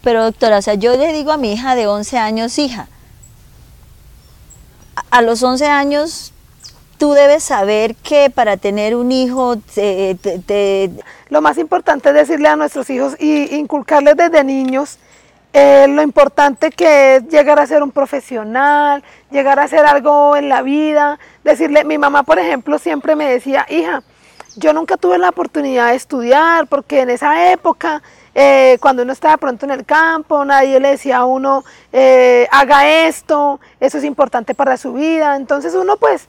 Pero doctora, o sea, yo le digo a mi hija de 11 años, hija, a los 11 años tú debes saber que para tener un hijo Lo más importante es decirle a nuestros hijos y inculcarles desde niños lo importante que es llegar a ser un profesional, llegar a hacer algo en la vida. Decirle, mi mamá, por ejemplo, siempre me decía, hija, yo nunca tuve la oportunidad de estudiar porque en esa época, cuando uno estaba pronto en el campo, nadie le decía a uno, haga esto, eso es importante para su vida. Entonces uno pues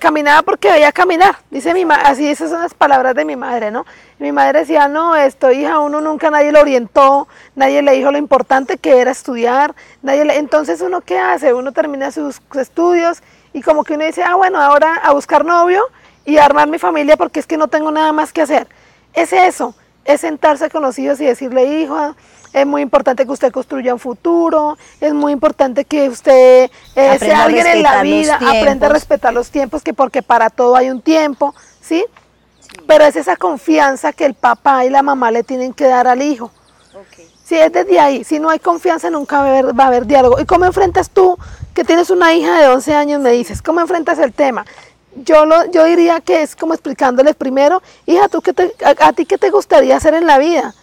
caminaba porque veía caminar, dice mi madre, así esas son las palabras de mi madre, ¿no? Y mi madre decía, no, esto, hija, uno nunca, nadie lo orientó, nadie le dijo lo importante que era estudiar, entonces uno ¿qué hace? Uno termina sus estudios y como que uno dice, ah, bueno, ahora a buscar novio y a armar mi familia porque es que no tengo nada más que hacer. Es eso, es sentarse con los hijos y decirle, hijo, es muy importante que usted construya un futuro, es muy importante que usted sea alguien en la vida, aprenda a respetar los tiempos, que porque para todo hay un tiempo, ¿sí? Pero es esa confianza que el papá y la mamá le tienen que dar al hijo. Si es desde ahí, si no hay confianza nunca va a haber diálogo. ¿Y cómo enfrentas tú, que tienes una hija de 11 años, me dices, cómo enfrentas el tema? Yo diría que es como explicándoles primero, hija, ¿a ti qué te gustaría hacer en la vida?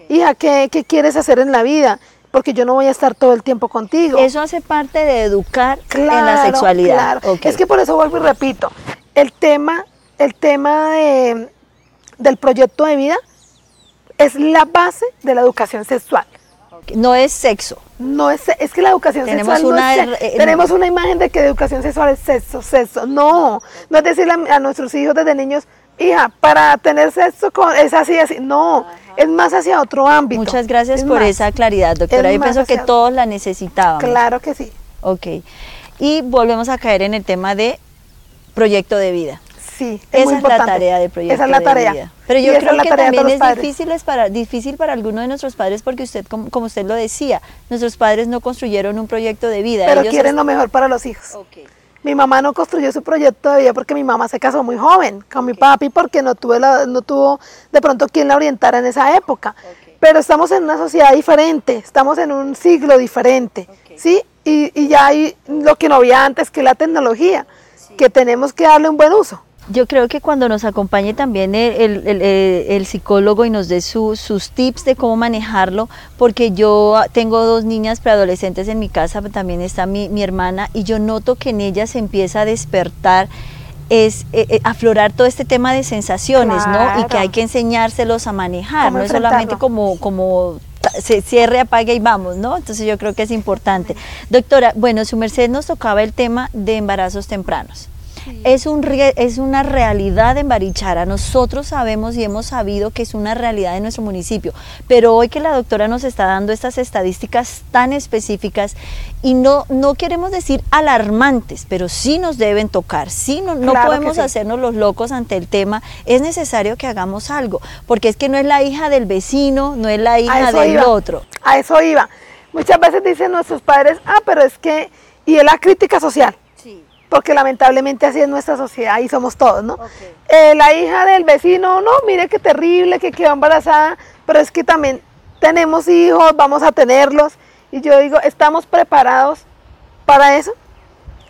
Hija, ¿qué quieres hacer en la vida? Porque yo no voy a estar todo el tiempo contigo. Eso hace parte de educar en la sexualidad. Claro. Es que por eso vuelvo y repito, el tema del proyecto de vida es la base de la educación sexual. No es sexo. No es que la educación sexual no es tenemos una imagen de que la educación sexual es sexo. No es decirle a nuestros hijos desde niños, hija, para tener sexo es así. No, es más hacia otro ámbito. Muchas gracias por esa claridad, doctora. Yo pienso que todos la necesitábamos. Claro que sí. Ok. Y volvemos a caer en el tema de proyecto de vida. Sí, esa es la tarea de proyecto esa es la tarea. De vida. Pero yo creo que también es difícil para algunos de nuestros padres porque usted, como usted lo decía, nuestros padres no construyeron un proyecto de vida. Pero quieren lo mejor para los hijos. Okay. Mi mamá no construyó su proyecto de vida porque mi mamá se casó muy joven con mi papi porque no tuvo de pronto quien la orientara en esa época. Pero estamos en una sociedad diferente, estamos en un siglo diferente, ¿sí? Y ya hay lo que no había antes, que es la tecnología, que tenemos que darle un buen uso. Yo creo que cuando nos acompañe también el psicólogo y nos dé sus tips de cómo manejarlo, porque yo tengo 2 niñas preadolescentes en mi casa, pero también está mi hermana, y yo noto que en ellas se empieza a despertar, aflorar todo este tema de sensaciones, ¿no? Y que hay que enseñárselos a manejar, no es solamente como se cierre, apague y vamos, ¿no? Entonces yo creo que es importante. Doctora, bueno, su merced nos tocaba el tema de embarazos tempranos. Sí. Es una realidad en Barichara, nosotros sabemos y hemos sabido que es una realidad en nuestro municipio, pero hoy que la doctora nos está dando estas estadísticas tan específicas y no queremos decir alarmantes, pero sí nos deben tocar, sí, no podemos hacernos los locos ante el tema, es necesario que hagamos algo, porque es que no es la hija del vecino, no es la hija del otro. A eso iba, muchas veces dicen nuestros padres, pero es que, y es la crítica social. Porque lamentablemente así es nuestra sociedad y somos todos, ¿no? La hija del vecino, no, mire qué terrible, que quedó embarazada, pero es que también tenemos hijos, vamos a tenerlos, y yo digo, ¿estamos preparados para eso?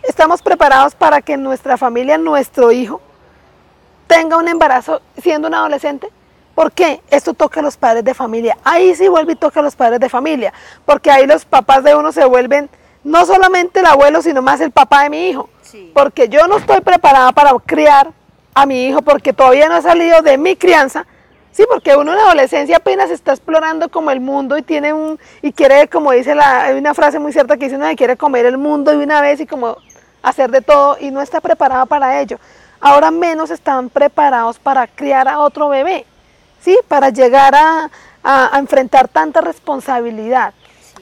¿Estamos preparados para que nuestra familia, nuestro hijo, tenga un embarazo siendo un adolescente? ¿Por qué? Esto toca a los padres de familia, ahí sí vuelve y toca a los padres de familia, porque ahí los papás de uno se vuelven, no solamente el abuelo, sino más el papá de mi hijo. Porque yo no estoy preparada para criar a mi hijo porque todavía no he salido de mi crianza, sí, porque uno en la adolescencia apenas está explorando como el mundo y quiere, como dice hay una frase muy cierta que dice, uno quiere comer el mundo de una vez y como hacer de todo y no está preparada para ello. Ahora menos están preparados para criar a otro bebé, sí, para llegar a enfrentar tanta responsabilidad.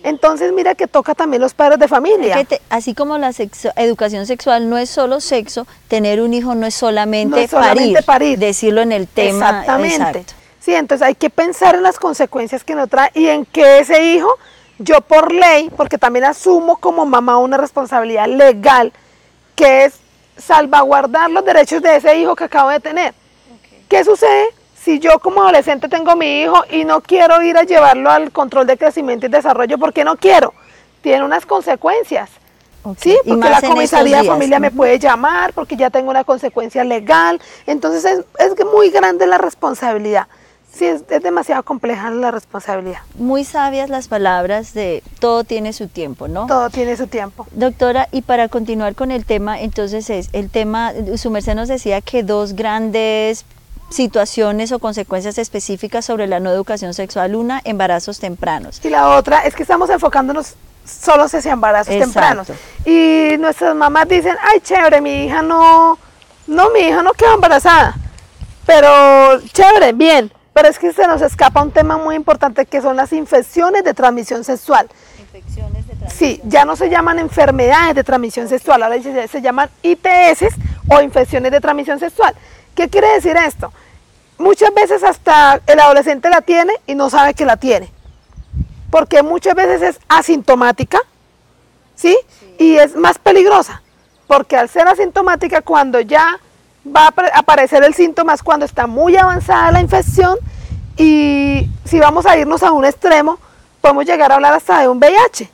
Entonces mira que toca también los padres de familia. Así como la educación sexual no es solo sexo, tener un hijo no es solamente, parir, decirlo en el tema. Exactamente. Exacto. Sí, entonces hay que pensar en las consecuencias que nos trae y en que ese hijo, yo por ley, porque también asumo como mamá una responsabilidad legal, que es salvaguardar los derechos de ese hijo que acabo de tener. ¿Qué sucede Si yo como adolescente tengo mi hijo y no quiero ir a llevarlo al control de crecimiento y desarrollo, ¿por qué no quiero? Tiene unas consecuencias. Okay. Sí, porque la comisaría de familia me Ujú. puede llamar, porque ya tengo una consecuencia legal. Entonces es muy grande la responsabilidad. Sí, es demasiado compleja la responsabilidad. Muy sabias las palabras de todo tiene su tiempo, ¿no? Todo tiene su tiempo. Doctora, y para continuar con el tema, entonces es el tema, su merced nos decía que dos grandes situaciones o consecuencias específicas sobre la no educación sexual, una, embarazos tempranos. Y la otra es que estamos enfocándonos solo hacia embarazos Exacto. tempranos. Y nuestras mamás dicen, ay, chévere, mi hija no quedó embarazada. Pero chévere, bien. Pero es que se nos escapa un tema muy importante que son las infecciones de transmisión sexual. Infecciones de transmisión. Sí, ya no se llaman enfermedades de transmisión sexual, ahora se llaman ITS o infecciones de transmisión sexual. ¿Qué quiere decir esto? Muchas veces hasta el adolescente la tiene y no sabe que la tiene. Porque muchas veces es asintomática, ¿sí? Y es más peligrosa. Porque al ser asintomática, cuando ya va a aparecer el síntoma es cuando está muy avanzada la infección, y si vamos a irnos a un extremo, podemos llegar a hablar hasta de un VIH,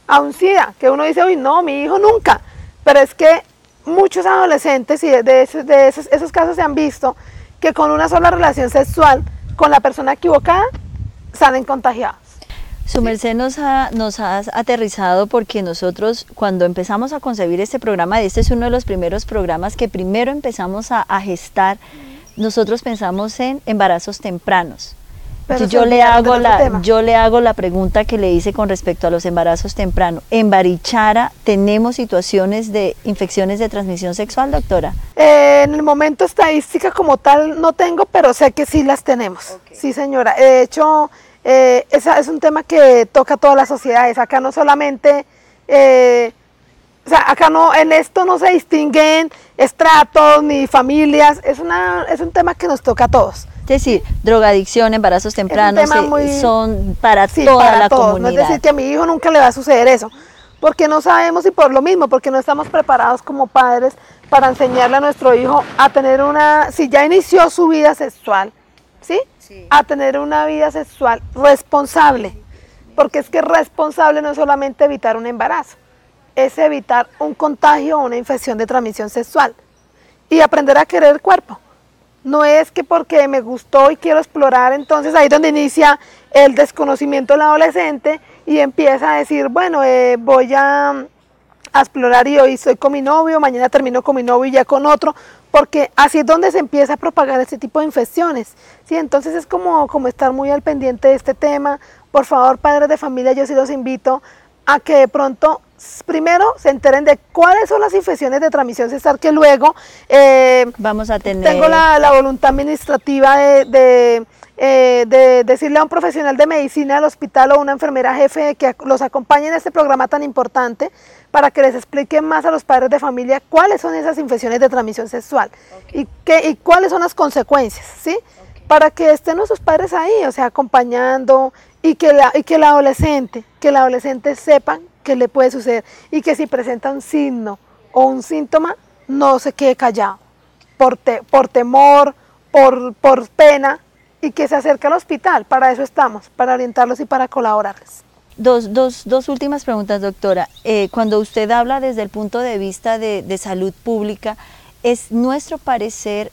a un SIDA, que uno dice, uy, no, mi hijo nunca. Pero es que muchos adolescentes, y esos casos se han visto, que con una sola relación sexual con la persona equivocada, salen contagiados. Su merced nos ha aterrizado porque nosotros cuando empezamos a concebir este programa, este es uno de los primeros programas que primero empezamos a gestar, nosotros pensamos en embarazos tempranos. Entonces, yo le hago la pregunta que le hice con respecto a los embarazos tempranos. ¿En Barichara tenemos situaciones de infecciones de transmisión sexual, doctora? En el momento estadística como tal no tengo, pero sé que sí las tenemos. Okay. Sí, señora. De hecho, es un tema que toca a todas las sociedades. Acá no solamente, o sea, acá no, en esto no se distinguen estratos ni familias. Es un tema que nos toca a todos. Es decir, drogadicción, embarazos tempranos, son para toda la comunidad. No es decir que a mi hijo nunca le va a suceder eso, porque no sabemos, y por lo mismo, porque no estamos preparados como padres para enseñarle a nuestro hijo a tener si ya inició su vida sexual, ¿sí? Sí. A tener una vida sexual responsable, porque es que responsable no es solamente evitar un embarazo, es evitar un contagio o una infección de transmisión sexual y aprender a querer el cuerpo. No es que porque me gustó y quiero explorar, entonces ahí es donde inicia el desconocimiento del adolescente y empieza a decir, bueno, voy a explorar y hoy estoy con mi novio, mañana termino con mi novio y ya con otro, porque así es donde se empieza a propagar este tipo de infecciones, ¿sí? Entonces es como estar muy al pendiente de este tema. Por favor, padres de familia, yo sí los invito a que de pronto primero se enteren de cuáles son las infecciones de transmisión sexual, que luego vamos a tener. Tengo la voluntad administrativa de decirle a un profesional de medicina del hospital o una enfermera jefe que los acompañe en este programa tan importante para que les expliquen más a los padres de familia cuáles son esas infecciones de transmisión sexual. Okay. y cuáles son las consecuencias, ¿sí? Okay. Para que estén nuestros padres ahí, o sea, acompañando y que el adolescente sepan qué le puede suceder y que si presenta un signo o un síntoma no se quede callado por temor, por pena, y que se acerque al hospital. Para eso estamos, para orientarlos y para colaborarles. Dos últimas preguntas, doctora. Cuando usted habla desde el punto de vista de salud pública, es nuestro parecer,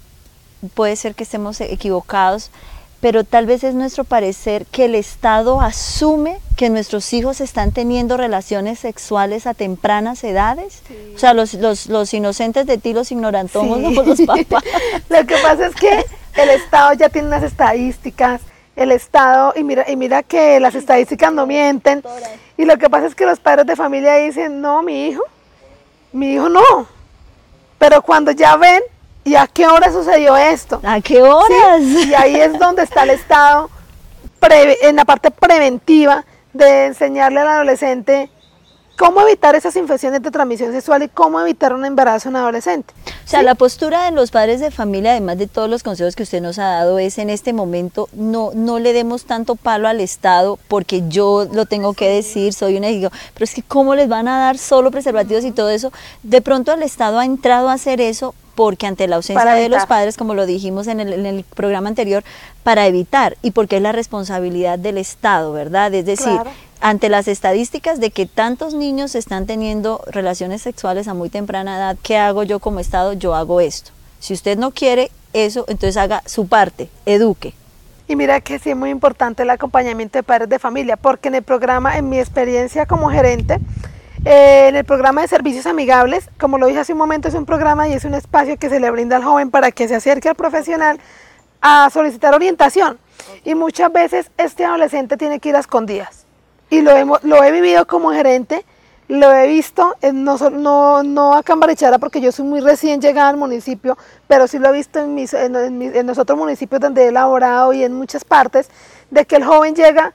puede ser que estemos equivocados, pero tal vez es nuestro parecer que el Estado asume que nuestros hijos están teniendo relaciones sexuales a tempranas edades. Sí. O sea, los inocentes de ti, los ignorantomos, sí. Somos los papás. Lo que pasa es que el Estado ya tiene unas estadísticas, el Estado, y mira que las estadísticas no mienten, y lo que pasa es que los padres de familia dicen, no, mi hijo no, pero cuando ya ven, ¿y a qué hora sucedió esto? ¿A qué horas? ¿Sí? Y ahí es donde está el Estado en la parte preventiva de enseñarle al adolescente cómo evitar esas infecciones de transmisión sexual y cómo evitar un embarazo en un adolescente. O sea, ¿sí? La postura de los padres de familia, además de todos los consejos que usted nos ha dado, es en este momento no le demos tanto palo al Estado, porque yo lo tengo que decir, soy una digo, pero es que ¿cómo les van a dar solo preservativos y todo eso? De pronto el Estado ha entrado a hacer eso porque ante la ausencia de los padres, como lo dijimos en el programa anterior, para evitar, y porque es la responsabilidad del Estado, ¿verdad? Es decir, claro, ante las estadísticas de que tantos niños están teniendo relaciones sexuales a muy temprana edad, ¿qué hago yo como Estado? Yo hago esto. Si usted no quiere eso, entonces haga su parte, eduque. Y mira que sí es muy importante el acompañamiento de padres de familia, porque en el programa, en mi experiencia como gerente, en el programa de servicios amigables, como lo dije hace un momento, es un programa y es un espacio que se le brinda al joven para que se acerque al profesional a solicitar orientación. Y muchas veces este adolescente tiene que ir a escondidas. Y lo he vivido como gerente, lo he visto, no acá en Barichara porque yo soy muy recién llegada al municipio, pero sí lo he visto en los otros municipios donde he elaborado y en muchas partes, de que el joven llega,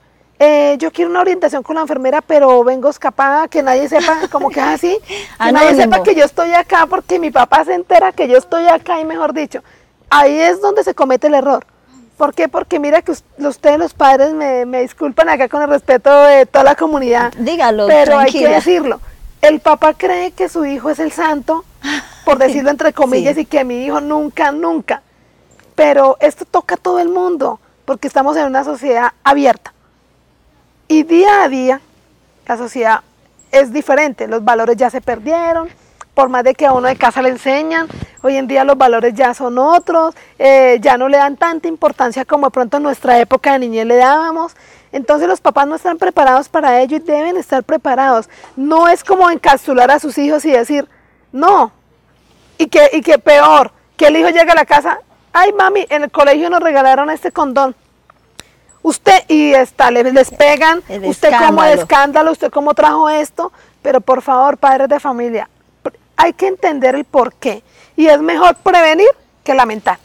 yo quiero una orientación con la enfermera, pero vengo escapada, que nadie sepa, como que es así, que nadie sepa que yo estoy acá porque mi papá se entera que yo estoy acá y mejor dicho, ahí es donde se comete el error. ¿Por qué? Porque mira que ustedes los padres me disculpan acá con el respeto de toda la comunidad. Dígalo, pero tranquila. Hay que decirlo. El papá cree que su hijo es el santo, por decirlo entre comillas, sí, y que mi hijo nunca. Pero esto toca a todo el mundo, porque estamos en una sociedad abierta. Y día a día la sociedad es diferente, los valores ya se perdieron, por más de que a uno de casa le enseñan, hoy en día los valores ya son otros, ya no le dan tanta importancia como de pronto en nuestra época de niñez le dábamos. Entonces los papás no están preparados para ello y deben estar preparados. No es como encapsular a sus hijos y decir, no, y que peor, que el hijo llegue a la casa, ay mami, en el colegio nos regalaron este condón. Usted, y les pegan, usted como de escándalo, usted cómo trajo esto, pero por favor, padres de familia, hay que entender el porqué, y es mejor prevenir que lamentar.